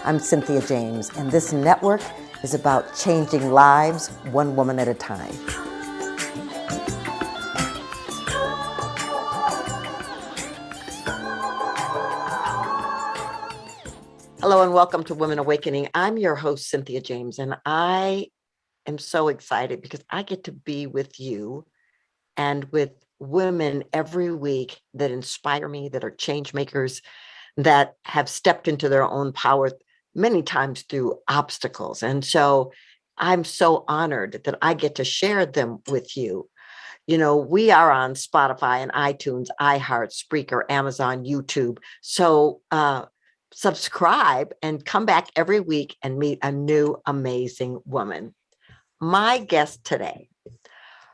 I'm Cynthia James, and this network is about changing lives one woman at a time. Hello and welcome to Women Awakening. I'm your host, Cynthia James, and I am so excited because I get to be with you and with women every week that inspire me, that are change makers, that have stepped into their own power many times through obstacles. And so I'm so honored that I get to share them with you. You know, we are on Spotify and iTunes, iHeart, Spreaker, Amazon, YouTube. So subscribe and come back every week and meet a new amazing woman. My guest today,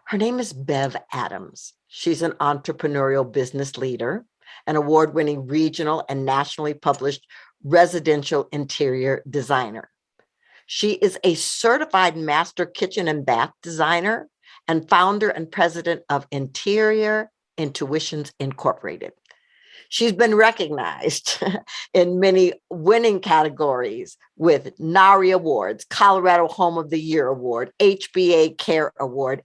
her name is Bev Adams. She's an entrepreneurial business leader, an award-winning regional and nationally published residential interior designer. She is a certified master kitchen and bath designer and founder and president of Interior Intuitions Incorporated. She's been recognized in many winning categories with NARI Awards, Colorado Home of the Year Award, HBA Care Award,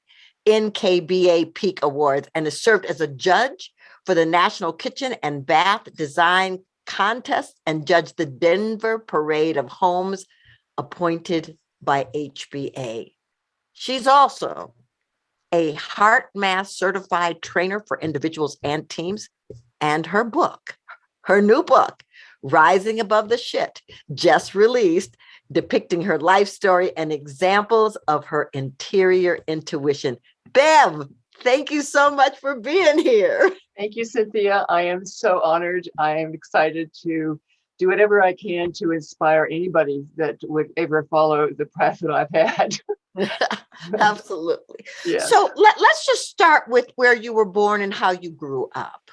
NKBA Peak Awards, and has served as a judge for the National Kitchen and Bath Design Contest and judged the Denver Parade of Homes appointed by HBA. She's also a Heart Math certified trainer for individuals and teams, and her new book, Rising Above the Shit, just released, depicting her life story and examples of her interior intuition. Bev, thank you so much for being here. Thank you, Cynthia. I am so honored. I am excited to do whatever I can to inspire anybody that would ever follow the path that I've had. Absolutely. Yeah. So let's just start with where you were born and how you grew up.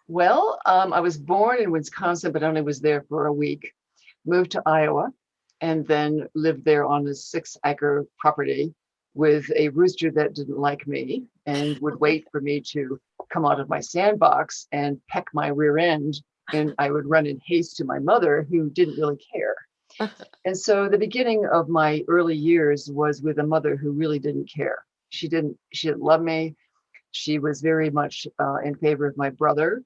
Well, I was born in Wisconsin, but only was there for a week. Moved to Iowa and then lived there on a 6-acre property with a rooster that didn't like me and would wait for me to come out of my sandbox and peck my rear end. And I would run in haste to my mother, who didn't really care. And so the beginning of my early years was with a mother who really didn't care. She didn't love me. She was very much in favor of my brother.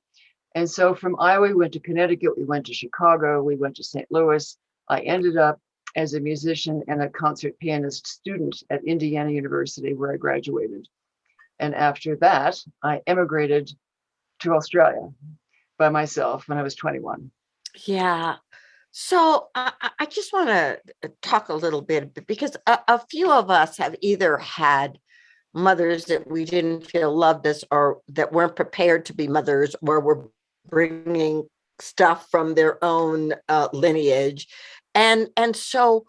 And so from Iowa, we went to Connecticut, we went to Chicago, we went to St. Louis. I ended up as a musician and a concert pianist student at Indiana University, where I graduated. And after that, I emigrated to Australia by myself when I was 21. Yeah. So I just want to talk a little bit, because a few of us have either had mothers that we didn't feel loved us, or that weren't prepared to be mothers, or were bringing stuff from their own lineage. And so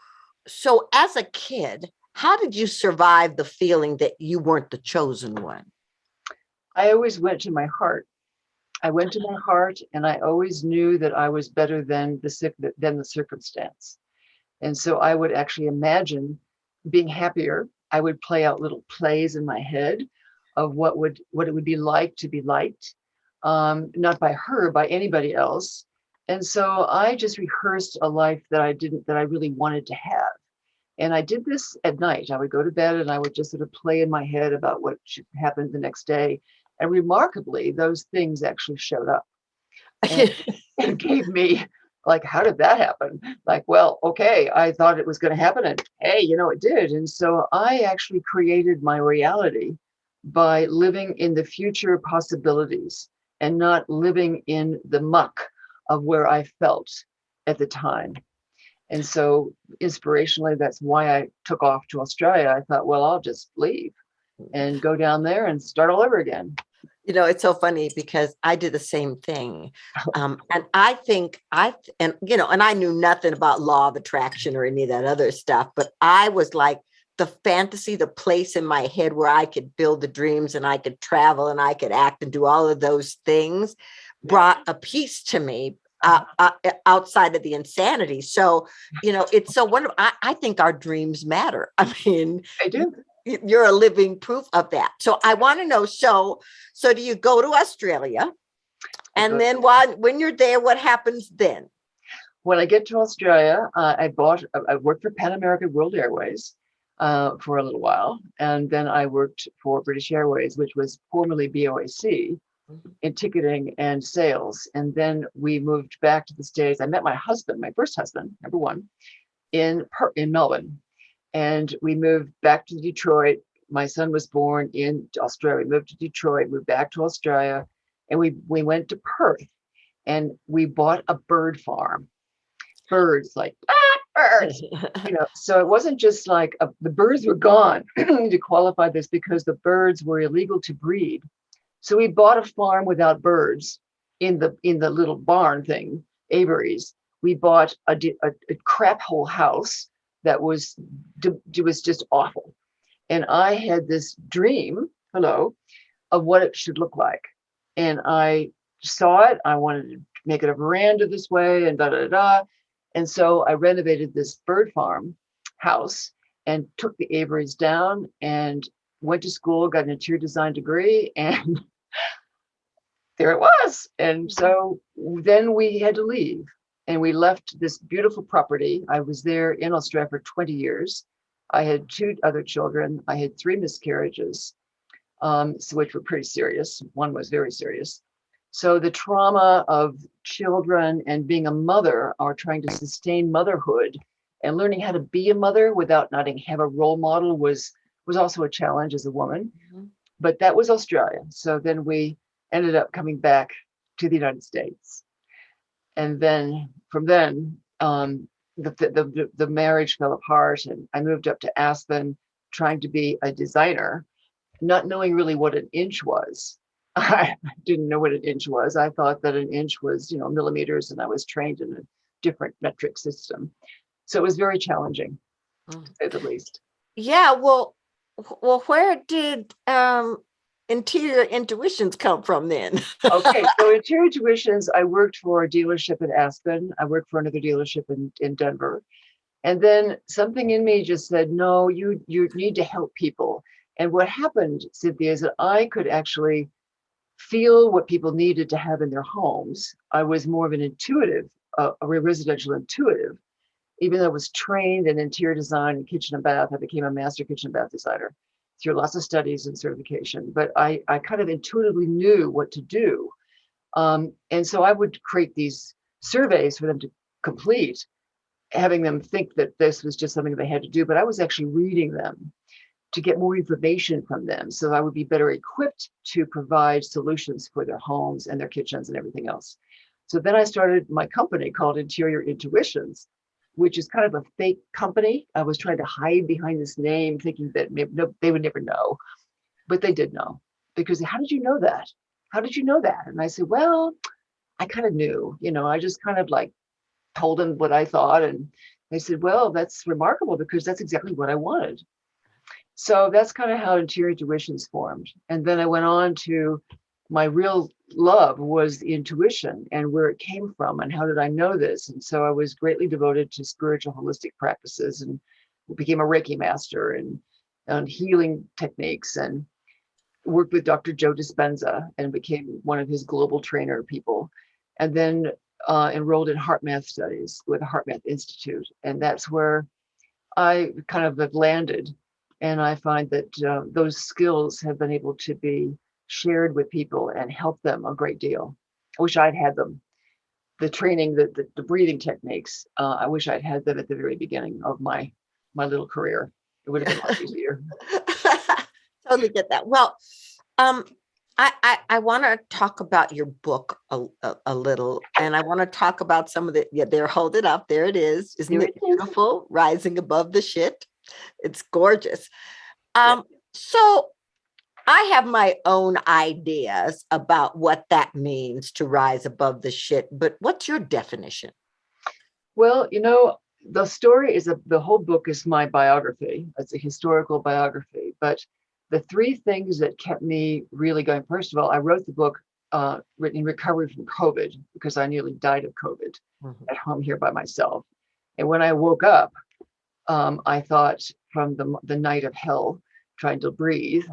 as a kid, how did you survive the feeling that you weren't the chosen one? I always went to my heart. I went to my heart, and I always knew that I was better than the circumstance. And so I would actually imagine being happier. I would play out little plays in my head of what it would be like to be liked, not by her, by anybody else. And so I just rehearsed a life that I really wanted to have. And I did this at night. I would go to bed and I would just sort of play in my head about what should happen the next day. And remarkably, those things actually showed up and gave me, like, how did that happen? Like, well, okay, I thought it was going to happen, and hey, it did. And so I actually created my reality by living in the future possibilities and not living in the muck of where I felt at the time. And so inspirationally, that's why I took off to Australia. I thought, well, I'll just leave and go down there and start all over again. It's so funny because I did the same thing. And I think and I knew nothing about law of attraction or any of that other stuff, but I was like, the fantasy, the place in my head where I could build the dreams and I could travel and I could act and do all of those things brought a peace to me outside of the insanity. So, it's so wonderful. I think our dreams matter. I mean, I do. You're a living proof of that. So I want to know, so do you go to Australia? And then when you're there, what happens then? when I get to Australia, I worked for Pan American World Airways for a little while. And then I worked for British Airways, which was formerly BOAC, in ticketing and sales. And then we moved back to the States. I met my husband, my first husband, number one, in Melbourne. And we moved back to Detroit. My son was born in Australia. We moved to Detroit, moved back to Australia, and we went to Perth and we bought a bird farm. Birds, like birds, so it wasn't just like the birds were gone. To qualify this, because the birds were illegal to breed. So we bought a farm without birds in the little barn thing, aviaries. We bought a crap hole house that was just awful. And I had this dream, of what it should look like. And I saw it. I wanted to make it a veranda this way and da da da. And so I renovated this bird farm house and took the aviaries down and went to school, got an interior design degree, and there it was. And so then we had to leave, and we left this beautiful property. I was there in Australia for 20 years. I had 2 other children. I had 3 miscarriages, which were pretty serious. One was very serious. So the trauma of children and being a mother, or trying to sustain motherhood and learning how to be a mother without not have a role model was also a challenge as a woman. Mm-hmm. But that was Australia. So then we ended up coming back to the United States. And then from then, the marriage fell apart, and I moved up to Aspen trying to be a designer, not knowing really what an inch was. I didn't know what an inch was. I thought that an inch was, millimeters, and I was trained in a different metric system. So it was very challenging, to say the least. Yeah, well, where did Interior Intuitions come from then? Okay, so Interior Intuitions, I worked for a dealership in Aspen. I worked for another dealership in Denver. And then something in me just said, no, you need to help people. And what happened, Cynthia, is that I could actually feel what people needed to have in their homes. I was more of an intuitive, a residential intuitive. Even though I was trained in interior design and kitchen and bath, I became a master kitchen and bath designer through lots of studies and certification. But I kind of intuitively knew what to do. And so I would create these surveys for them to complete, having them think that this was just something they had to do. But I was actually reading them to get more information from them, so I would be better equipped to provide solutions for their homes and their kitchens and everything else. So then I started my company called Interior Intuitions, which is kind of a fake company. I was trying to hide behind this name, thinking that maybe they would never know, but they did know, because how did you know that? How did you know that? And I said, well, I kind of knew, I just kind of like told them what I thought. And they said, well, that's remarkable, because that's exactly what I wanted. So that's kind of how Interior Intuitions formed. And then I went on to my real love was the intuition and where it came from and how did I know this. And so I was greatly devoted to spiritual holistic practices and became a Reiki master and healing techniques, and worked with Dr. Joe Dispenza and became one of his global trainer people. And then enrolled in heart math studies with the Heart Math Institute. And that's where I kind of have landed. And I find that those skills have been able to be shared with people and help them a great deal. I wish I'd had them. The training, the breathing techniques, I wish I'd had them at the very beginning of my little career. It would have been a lot easier. Totally get that. Well, I want to talk about your book a little, and I want to talk about some of there, hold it up. There it is. Isn't it beautiful? Rising Above the Shit. It's gorgeous. So I have my own ideas about what that means to rise above the shit, but what's your definition? Well, the story is the whole book is my biography. It's a historical biography, but the 3 things that kept me really going, first of all, I wrote the book written in recovery from COVID, because I nearly died of COVID at home here by myself. And when I woke up, I thought, from the night of hell, trying to breathe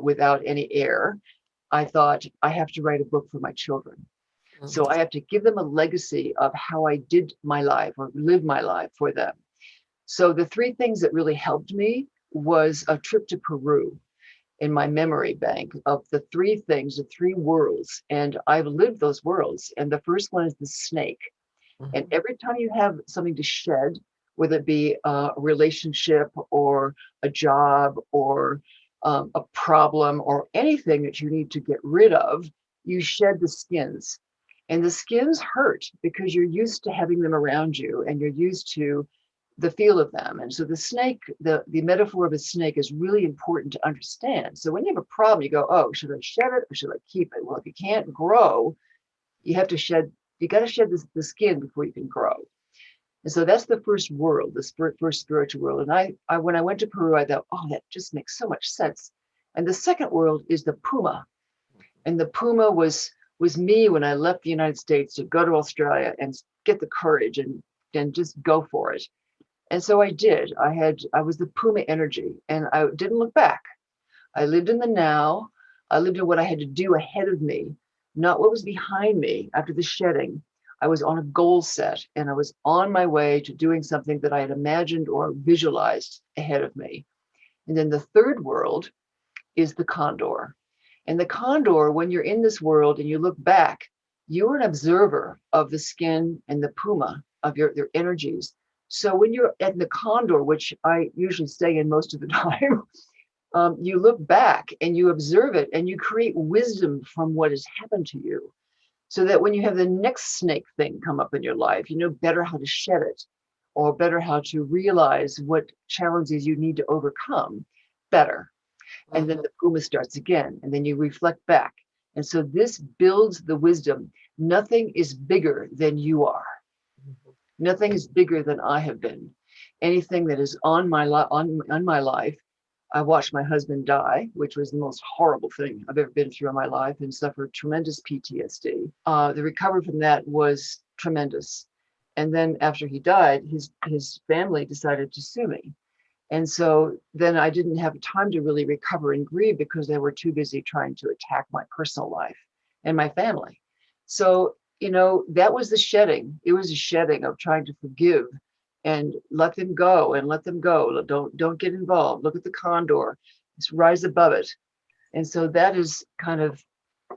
without any air, I thought, I have to write a book for my children. So I have to give them a legacy of how I did my life or lived my life for them. So the three things that really helped me was a trip to Peru in my memory bank of the three things, the three worlds. And I've lived those worlds. And the first one is the snake. And Mhm. every time you have something to shed, whether it be a relationship or a job or a problem or anything that you need to get rid of, you shed the skins. And the skins hurt because you're used to having them around you and you're used to the feel of them. And so the snake, the metaphor of a snake is really important to understand. So when you have a problem, you go, oh, should I shed it or should I keep it? Well, if you can't grow, you have to shed, you got to shed the skin before you can grow. And so that's the first world, the first spiritual world. And I, when I went to Peru, I thought, oh, that just makes so much sense. And the second world is the puma. And the puma was me when I left the United States to go to Australia and get the courage and just go for it. And so I did. I was the puma energy and I didn't look back. I lived in the now. I lived in what I had to do ahead of me, not what was behind me after the shedding. I was on a goal set and I was on my way to doing something that I had imagined or visualized ahead of me. And then the third world is the condor. And the condor, when you're in this world and you look back, you're an observer of the skin and the puma of your energies. So when you're at the condor, which I usually stay in most of the time, you look back and you observe it and you create wisdom from what has happened to you so that when you have the next snake thing come up in your life, you know better how to shed it or better how to realize what challenges you need to overcome better. And then Mhm. the puma starts again and then you reflect back. And so this builds the wisdom. Nothing is bigger than you are. Nothing is bigger than I have been. Anything that is on on my life. I watched my husband die, which was the most horrible thing I've ever been through in my life, and suffered tremendous PTSD. The recovery from that was tremendous. And then after he died, his family decided to sue me. And so then I didn't have time to really recover and grieve because they were too busy trying to attack my personal life and my family. So, you know, that was the shedding. It was a shedding of trying to forgive and let them go and let them go. Don't get involved. Look at the condor. Just rise above it. And so that is kind of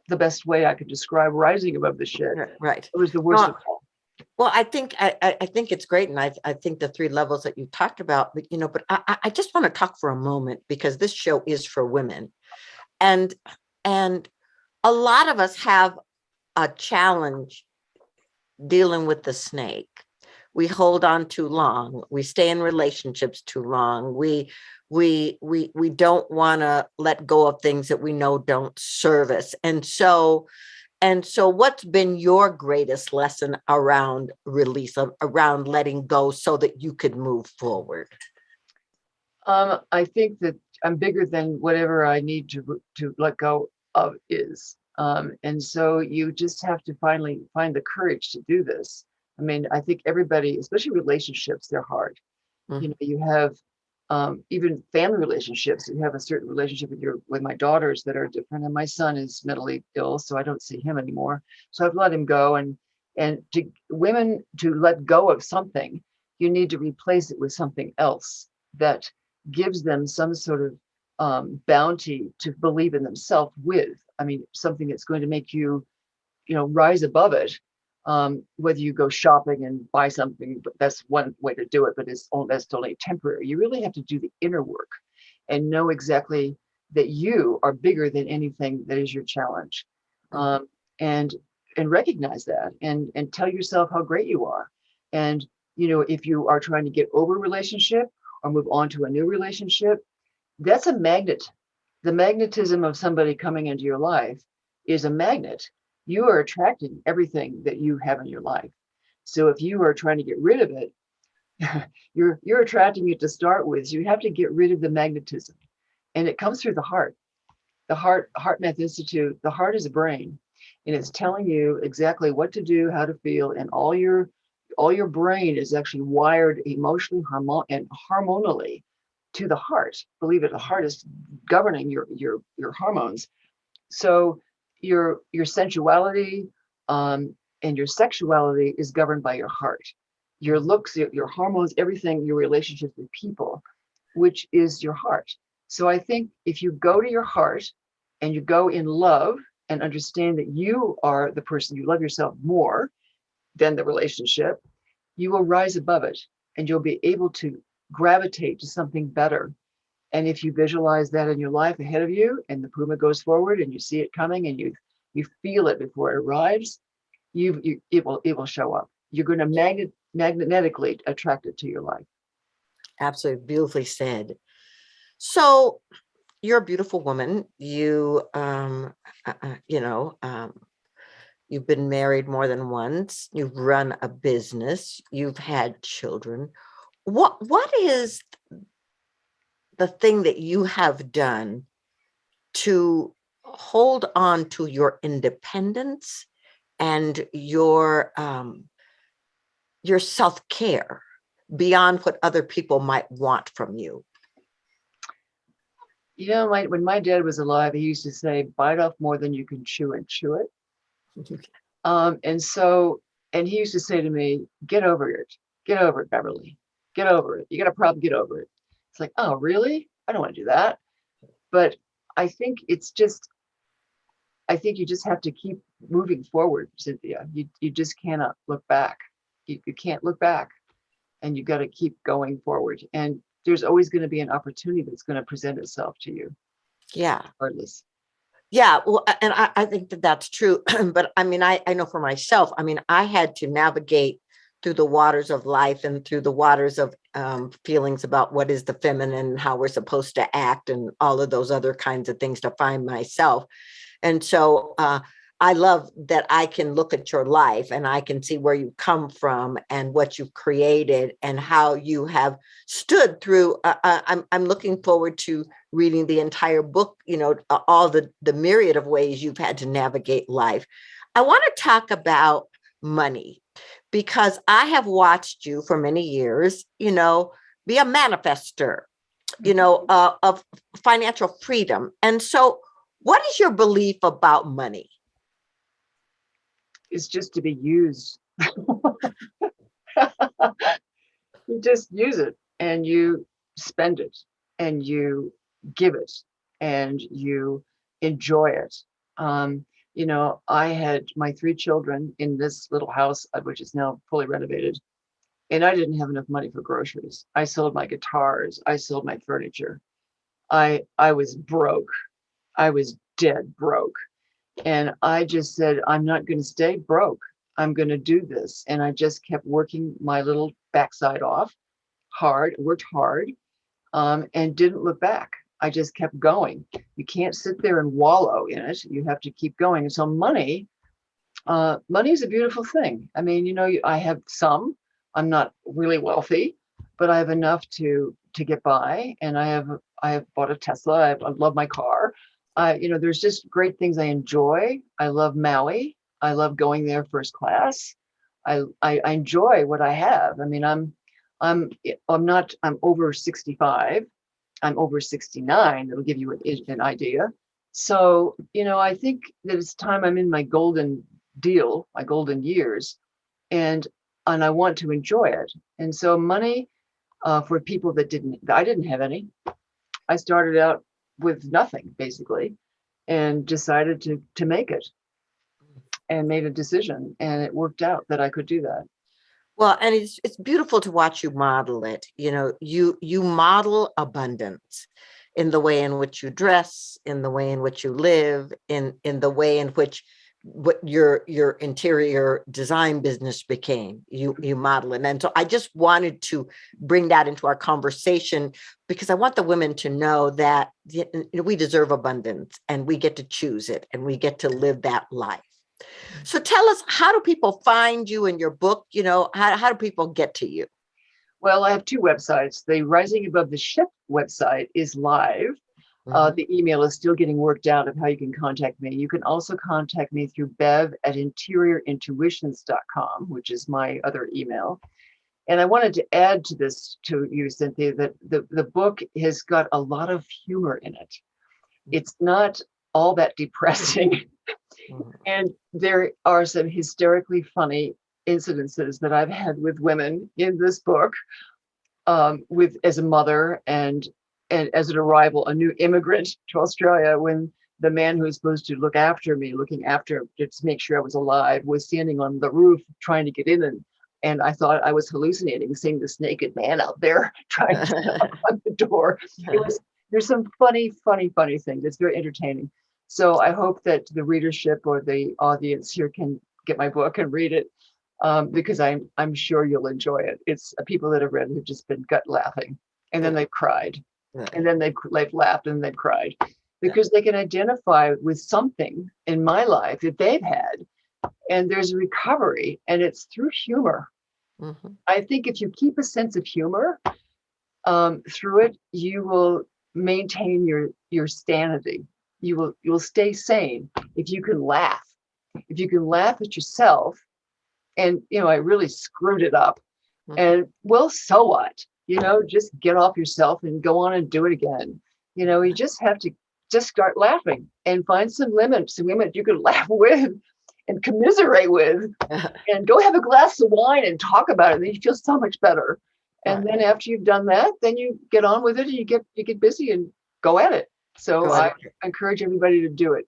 the best way I could describe rising above the shed. Right. It was the worst of No, all. well, I think it's great, and I think the three levels that you talked about, but but I just want to talk for a moment because this show is for women, and and a lot of us have a challenge dealing with the snake. We hold on too long. We stay in relationships too long. We don't want to let go of things that we know don't serve us, and so what's been your greatest lesson around release, around letting go so that you could move forward? I think that I'm bigger than whatever I need to let go of is. And so you just have to finally find the courage to do this. I mean, I think everybody, especially relationships, they're hard. You Mhm. know, you have even family relationships. You have a certain relationship with my daughters that are different, and my son is mentally ill, so I don't see him anymore. So I've let him go, and to women to let go of something, you need to replace it with something else that gives them some sort of bounty to believe in themselves with. I mean, something that's going to make you, you know, rise above it. Whether you go shopping and buy something, but that's one way to do it, but that's totally temporary. You really have to do the inner work and know exactly that you are bigger than anything that is your challenge. Mhm. Um, and and recognize that and tell yourself how great you are. And you know, if you are trying to get over a relationship or move on to a new relationship, that's a magnet. The magnetism of somebody coming into your life is a magnet. You are attracting everything that you have in your life. So if you are trying to get rid of it, you're attracting it to start with. So you have to get rid of the magnetism. And it comes through the heart. The Heart Math Institute, the heart is a brain. And it's telling you exactly what to do, how to feel, and all your brain is actually wired emotionally and hormonally to the heart. Believe it, the heart is governing your hormones. So your sensuality, And your sexuality is governed by your heart, your looks, your hormones, everything, your relationships with people, which is your heart. So I think if you go to your heart and you go in love and understand that you are the person, you love yourself more than the relationship, you will rise above it and you'll be able to gravitate to something better. And if you visualize that in your life ahead of you and the puma goes forward and you see it coming and you feel it before it arrives, it will show up. You're going to magnetically attract it to your life. Absolutely beautifully said. So you're a beautiful woman. You know, you've been married more than once. You've run a business. You've had children. What is the thing that you have done to hold on to your independence and your self-care beyond what other people might want from you? You know, when my dad was alive, he used to say, bite off more than you can chew and chew it. And he used to say to me, get over it. Get over it, Beverly. Get over it. You got a problem, get over it. It's like, oh, really? I don't want to do that. But I think I think you just have to keep moving forward, Cynthia. You just cannot look back. You can't look back, and you got to keep going forward. And there's always going to be an opportunity that's going to present itself to you. Yeah. Regardless. Yeah, well, and I think that that's true. But I mean, I know for myself, I mean, I had to navigate through the waters of life and through the waters of feelings about what is the feminine, how we're supposed to act, and all of those other kinds of things to find myself. And so I love that I can look at your life and I can see where you come from and what you've created and how you have stood through. I'm looking forward to reading the entire book, you know, all the myriad of ways you've had to navigate life. I want to talk about money because I have watched you for many years, you know, be a manifester, you know, of financial freedom. And so what is your belief about money? It's just to be used. You just use it and you spend it and you give it and you enjoy it. You know, I had my 3 children in this little house, which is now fully renovated, and I didn't have enough money for groceries. I sold my guitars. I sold my furniture. I was broke. I was dead broke. And I just said, I'm not going to stay broke. I'm going to do this. And I just kept working my little backside off worked hard, and didn't look back. I just kept going. You can't sit there and wallow in it. You have to keep going. And so money is a beautiful thing. I mean, you know, I have some. I'm not really wealthy, but I have enough to get by. And I have bought a Tesla. I love my car. You know, there's just great things I enjoy. I love Maui. I love going there first class. I enjoy what I have. I mean, I'm over 65. I'm over 69. That'll give you an idea. So, you know, I think that it's time I'm in my golden my golden years, and I want to enjoy it. And so money, for people I didn't have any. I started out with nothing basically, and decided to make it, and made a decision, and it worked out that I could do that. Well, and it's beautiful to watch you model it. You know, you model abundance in the way in which you dress, in the way in which you live, in the way in which what your interior design business became. You model it. And so I just wanted to bring that into our conversation because I want the women to know that, you know, we deserve abundance and we get to choose it and we get to live that life. So tell us, how do people find you in your book? You know, how do people get to you? Well, I have 2 websites. The Rising Above the Ship website is live. The email is still getting worked out of how you can contact me. You can also contact me through Bev at interiorintuitions.com, which is my other email. And I wanted to add to this to you, Cynthia, that the book has got a lot of humor in it. It's not all that depressing. And there are some hysterically funny incidences that I've had with women in this book, with as a mother and as an arrival, a new immigrant to Australia, when the man who was supposed to look after me, looking after just to make sure I was alive, was standing on the roof trying to get in, and I thought I was hallucinating, seeing this naked man out there trying to knock on the door. There's some funny things. It's very entertaining. So I hope that the readership or the audience here can get my book and read it, because I'm sure you'll enjoy it. It's people that have read it have just been gut laughing, and then they've cried, and then they've laughed and they've cried, because they can identify with something in my life that they've had, and there's recovery, and it's through humor. I think if you keep a sense of humor through it, you will maintain your sanity. You'll stay sane if you can laugh. If you can laugh at yourself, and I really screwed it up, and well, so what? Just get off yourself and go on and do it again. You just have to just start laughing and find some women you can laugh with and commiserate with, and go have a glass of wine and talk about it. Then you feel so much better. And then after you've done that, then you get on with it, and you get busy and go at it. So I encourage everybody to do it.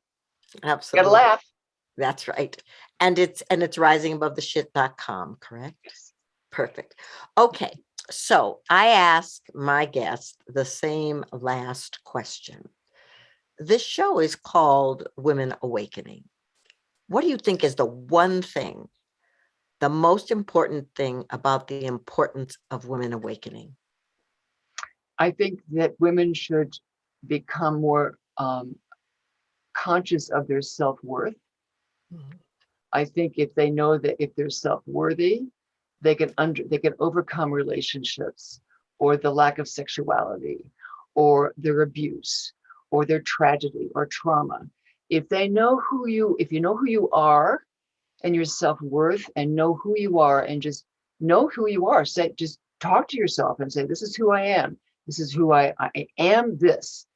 Absolutely. Gotta laugh. That's right. And it's risingabovetheshit.com, correct? Yes. Perfect. Okay. So I ask my guest the same last question. This show is called Women Awakening. What do you think is the one thing, the most important thing about the importance of women awakening? I think that women should become more conscious of their self-worth. I think if they know that if they're self-worthy, they can overcome relationships, or the lack of sexuality, or their abuse, or their tragedy or trauma. If you know who you are, and your self-worth, and know who you are, and just know who you are, just talk to yourself and say, this is who I am. This is who I am. This.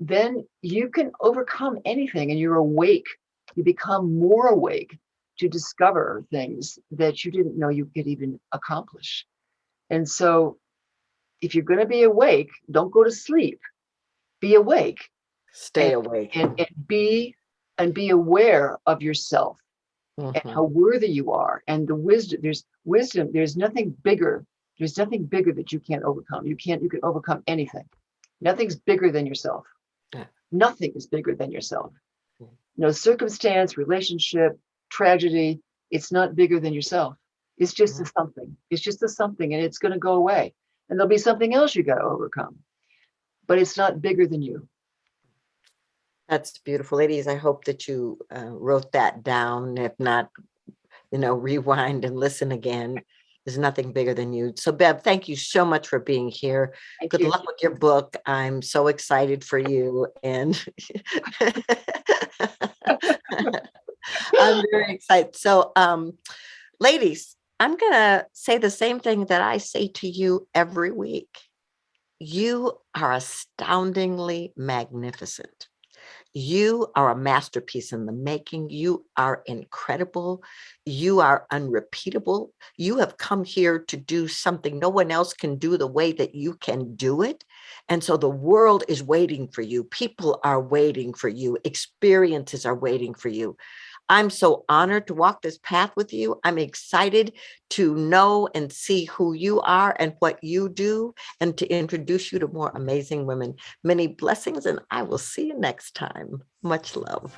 Then you can overcome anything, and you're awake. You become more awake to discover things that you didn't know you could even accomplish. And so if you're going to be awake, don't go to sleep. Be awake. Stay awake. And be aware of yourself, and how worthy you are, and the wisdom. There's wisdom. There's nothing bigger. There's nothing bigger that you can't overcome. You can overcome anything. Nothing's bigger than yourself. Nothing is bigger than yourself. No circumstance, relationship, tragedy, it's not bigger than yourself. It's just a something. It's just a something, and it's going to go away. And there'll be something else you got to overcome. But it's not bigger than you. That's beautiful. Ladies, I hope that you wrote that down. If not, rewind and listen again. There's nothing bigger than you. So Bev, thank you so much for being here. Good luck with your book. I'm so excited for you. And I'm very excited. So ladies, I'm going to say the same thing that I say to you every week. You are astoundingly magnificent. You are a masterpiece in the making. You are incredible. You are unrepeatable. You have come here to do something no one else can do the way that you can do it. And so the world is waiting for you. People are waiting for you. Experiences are waiting for you. I'm so honored to walk this path with you. I'm excited to know and see who you are and what you do, and to introduce you to more amazing women. Many blessings, and I will see you next time. Much love.